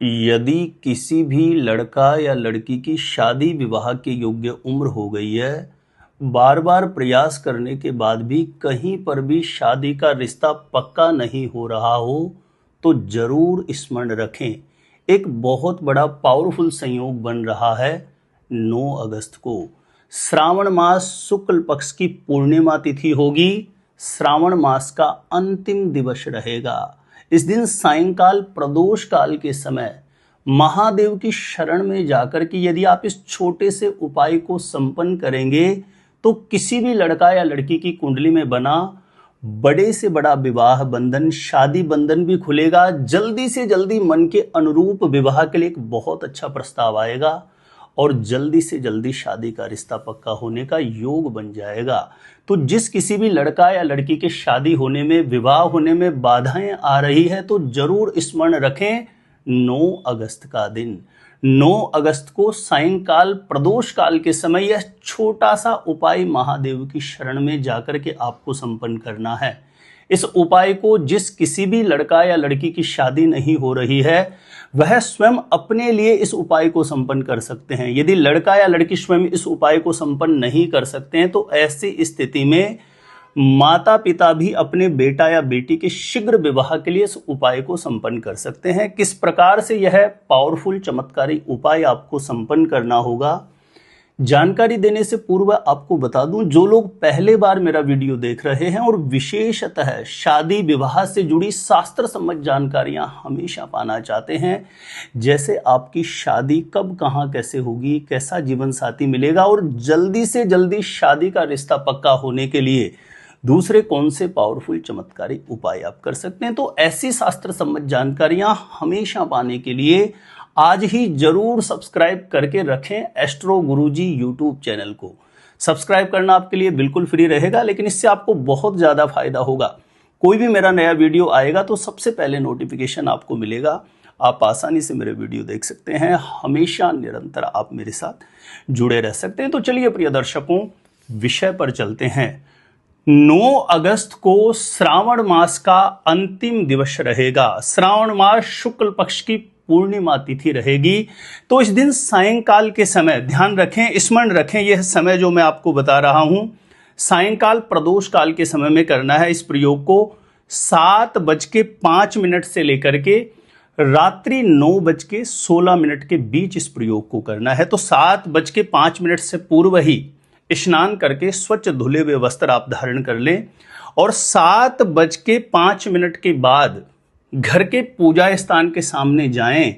यदि किसी भी लड़का या लड़की की शादी विवाह के योग्य उम्र हो गई है, बार बार प्रयास करने के बाद भी कहीं पर भी शादी का रिश्ता पक्का नहीं हो रहा हो, तो जरूर स्मरण रखें, एक बहुत बड़ा पावरफुल संयोग बन रहा है 9 अगस्त को। श्रावण मास शुक्ल पक्ष की पूर्णिमा तिथि होगी। श्रावण मास का अंतिम दिवस रहेगा। इस दिन सायंकाल प्रदोष काल के समय महादेव की शरण में जाकर के यदि आप इस छोटे से उपाय को संपन्न करेंगे, तो किसी भी लड़का या लड़की की कुंडली में बना बड़े से बड़ा विवाह बंधन, शादी बंधन भी खुलेगा। जल्दी से जल्दी मन के अनुरूप विवाह के लिए एक बहुत अच्छा प्रस्ताव आएगा और जल्दी से जल्दी शादी का रिश्ता पक्का होने का योग बन जाएगा। तो जिस किसी भी लड़का या लड़की के शादी होने में, विवाह होने में बाधाएं आ रही है, तो जरूर स्मरण रखें 9 अगस्त का दिन। 9 अगस्त को सायंकाल प्रदोष काल के समय यह छोटा सा उपाय महादेव की शरण में जाकर के आपको संपन्न करना है। इस उपाय को जिस किसी भी लड़का या लड़की की शादी नहीं हो रही है, वह स्वयं अपने लिए इस उपाय को संपन्न कर सकते हैं। यदि लड़का या लड़की स्वयं इस उपाय को संपन्न नहीं कर सकते हैं, तो ऐसी स्थिति में माता पिता भी अपने बेटा या बेटी के शीघ्र विवाह के लिए इस उपाय को संपन्न कर सकते हैं। किस प्रकार से यह पावरफुल चमत्कारी उपाय आपको संपन्न करना होगा, जानकारी देने से पूर्व आपको बता दूं, जो लोग पहले बार मेरा वीडियो देख रहे हैं और विशेषतः शादी विवाह से जुड़ी शास्त्र सम्मत जानकारियां हमेशा पाना चाहते हैं, जैसे आपकी शादी कब, कहां, कैसे होगी, कैसा जीवन साथी मिलेगा और जल्दी से जल्दी शादी का रिश्ता पक्का होने के लिए दूसरे कौन से पावरफुल चमत्कारी उपाय आप कर सकते हैं, तो ऐसी शास्त्र सम्मत जानकारियां हमेशा पाने के लिए आज ही जरूर सब्सक्राइब करके रखें एस्ट्रो गुरुजी यूट्यूब चैनल को। सब्सक्राइब करना आपके लिए बिल्कुल फ्री रहेगा, लेकिन इससे आपको बहुत ज़्यादा फायदा होगा। कोई भी मेरा नया वीडियो आएगा तो सबसे पहले नोटिफिकेशन आपको मिलेगा। आप आसानी से मेरे वीडियो देख सकते हैं, हमेशा निरंतर आप मेरे साथ जुड़े रह सकते हैं। तो चलिए प्रिय दर्शकों, विषय पर चलते हैं। 9 अगस्त को श्रावण मास का अंतिम दिवस रहेगा। श्रावण मास शुक्ल पक्ष की पूर्णिमा तिथि रहेगी। तो इस दिन सायंकाल के समय ध्यान रखें, स्मरण रखें, यह समय जो मैं आपको बता रहा हूं, सायंकाल प्रदोष काल के समय में करना है। इस प्रयोग को 7:05 से लेकर के रात्रि 9:16 के बीच इस प्रयोग को करना है। तो 7:05 से पूर्व ही स्नान करके स्वच्छ धुले हुए वस्त्र आप धारण कर लें और 7:05 के बाद घर के पूजा स्थान के सामने जाएं।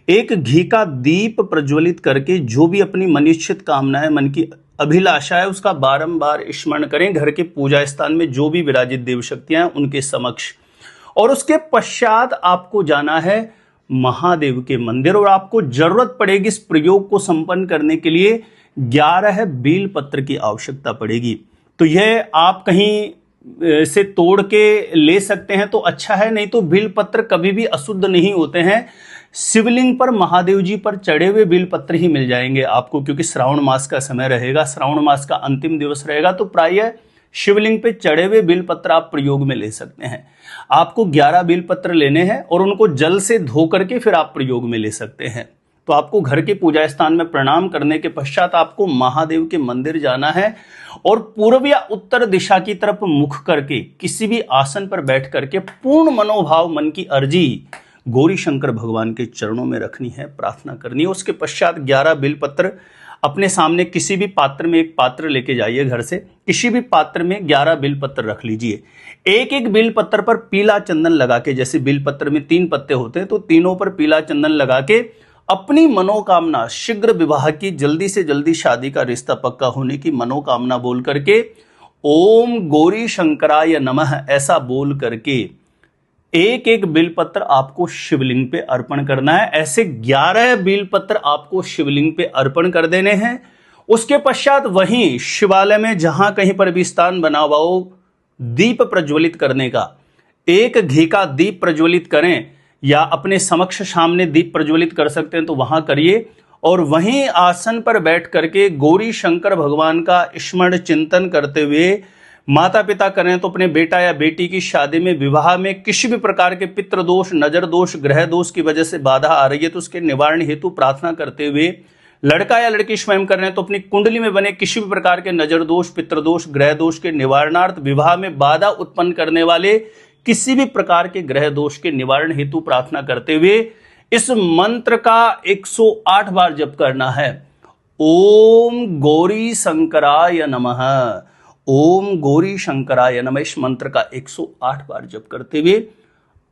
एक घी का दीप प्रज्वलित करके जो भी अपनी मनिश्चित कामना है, मन की अभिलाषा है, उसका बारंबार स्मरण करें घर के पूजा स्थान में जो भी विराजित देव शक्तियां हैं उनके समक्ष। और उसके पश्चात आपको जाना है महादेव के मंदिर और आपको जरूरत पड़ेगी इस प्रयोग को संपन्न करने के लिए 11 बेल पत्र की आवश्यकता पड़ेगी। तो यह आप कहीं से तोड़ के ले सकते हैं तो अच्छा है, नहीं तो बेल पत्र कभी भी अशुद्ध नहीं होते हैं। शिवलिंग पर महादेव जी पर चढ़े हुए बेल पत्र ही मिल जाएंगे आपको, क्योंकि श्रावण मास का समय रहेगा, श्रावण मास का अंतिम दिवस रहेगा। तो प्रायः शिवलिंग पे चढ़े हुए बेल पत्र आप प्रयोग में ले सकते हैं। आपको 11 बेल पत्र लेने हैं और उनको जल से धो करके फिर आप प्रयोग में ले सकते हैं। तो आपको घर के पूजा स्थान में प्रणाम करने के पश्चात आपको महादेव के मंदिर जाना है और पूर्व या उत्तर दिशा की तरफ मुख करके किसी भी आसन पर बैठ करके पूर्ण मनोभाव, मन की अर्जी गौरी शंकर भगवान के चरणों में रखनी है, प्रार्थना करनी है। उसके पश्चात 11 बेलपत्र अपने सामने किसी भी पात्र में, एक पात्र लेके जाइए घर से, किसी भी पात्र में 11 बेलपत्र रख लीजिए। एक एक बेलपत्र पर पीला चंदन लगा के, जैसे बेलपत्र में 3 पत्ते होते हैं तो तीनों पर पीला चंदन लगा के अपनी मनोकामना, शीघ्र विवाह की, जल्दी से जल्दी शादी का रिश्ता पक्का होने की मनोकामना बोल करके ओम गौरी शंकराय नमः ऐसा बोल करके एक एक बेलपत्र आपको शिवलिंग पे अर्पण करना है। ऐसे 11 बेलपत्र आपको शिवलिंग पे अर्पण कर देने हैं। उसके पश्चात वहीं शिवालय में जहां कहीं पर भी स्थान बना हुआ हो, दीप प्रज्वलित करने का, एक घी का दीप प्रज्वलित करें या अपने समक्ष सामने दीप प्रज्वलित कर सकते हैं तो वहां करिए और वहीं आसन पर बैठ करके गौरी शंकर भगवान का स्मरण चिंतन करते हुए माता पिता करें तो अपने बेटा या बेटी की शादी में, विवाह में किसी भी प्रकार के पितृ दोष, नजर दोष, ग्रह दोष की वजह से बाधा आ रही है तो उसके निवारण हेतु प्रार्थना करते हुए लड़का या लड़की स्वयं कर रहे हैं तो अपनी कुंडली में बने किसी भी प्रकार के नजर दोष, पितृ दोष, ग्रह दोष के निवारणार्थ, विवाह में बाधा उत्पन्न करने वाले किसी भी प्रकार के ग्रह दोष के निवारण हेतु प्रार्थना करते हुए इस मंत्र का 108 बार जप करना है। ओम गौरी शंकराय नमः, ओम गौरी शंकराय नमः। इस मंत्र का 108 बार जप करते हुए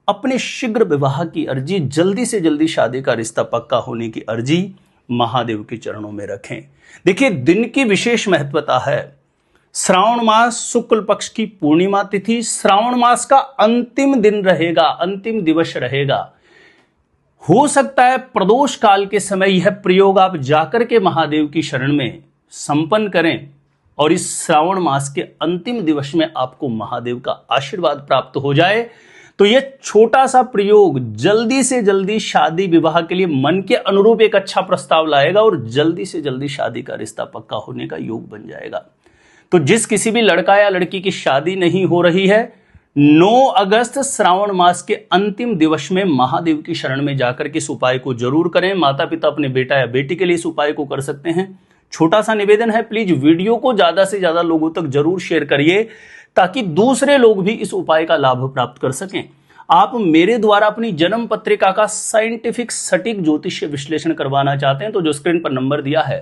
अपने शीघ्र विवाह की अर्जी, जल्दी से जल्दी शादी का रिश्ता पक्का होने की अर्जी महादेव के चरणों में रखें। देखिए, दिन की विशेष महत्वता है। श्रावण मास शुक्ल पक्ष की पूर्णिमा तिथि श्रावण मास का अंतिम दिन रहेगा, अंतिम दिवस रहेगा। हो सकता है प्रदोष काल के समय यह प्रयोग आप जाकर के महादेव की शरण में संपन्न करें और इस श्रावण मास के अंतिम दिवस में आपको महादेव का आशीर्वाद प्राप्त हो जाए। तो यह छोटा सा प्रयोग जल्दी से जल्दी शादी विवाह के लिए मन के अनुरूप एक अच्छा प्रस्ताव लाएगा और जल्दी से जल्दी शादी का रिश्ता पक्का होने का योग बन जाएगा। तो जिस किसी भी लड़का या लड़की की शादी नहीं हो रही है, 9 अगस्त श्रावण मास के अंतिम दिवस में महादेव की शरण में जाकर के इस उपाय को जरूर करें। माता पिता अपने बेटा या बेटी के लिए इस उपाय को कर सकते हैं। छोटा सा निवेदन है, प्लीज वीडियो को ज्यादा से ज्यादा लोगों तक जरूर शेयर करिए ताकि दूसरे लोग भी इस उपाय का लाभ प्राप्त कर सकें। आप मेरे द्वारा अपनी जन्म पत्रिका का साइंटिफिक सटीक ज्योतिषीय विश्लेषण करवाना चाहते हैं तो जो स्क्रीन पर नंबर दिया है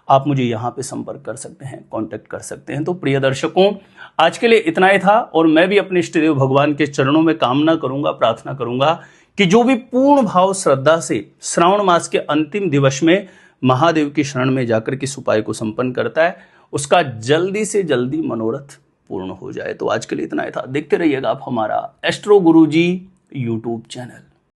आप मुझे यहां पे संपर्क कर सकते हैं, कांटेक्ट कर सकते हैं। तो प्रिय दर्शकों, आज के लिए इतना ही था और मैं भी अपने इष्ट देव भगवान के चरणों में कामना करूंगा, प्रार्थना करूंगा कि जो भी पूर्ण भाव श्रद्धा से श्रावण मास के अंतिम दिवस में महादेव की शरण में जाकर के इस उपाय को संपन्न करता है उसका जल्दी से जल्दी मनोरथ पूर्ण हो जाए। तो आज के लिए इतना ही था। देखते रहिएगा आप हमारा एस्ट्रो गुरुजी यूट्यूब चैनल।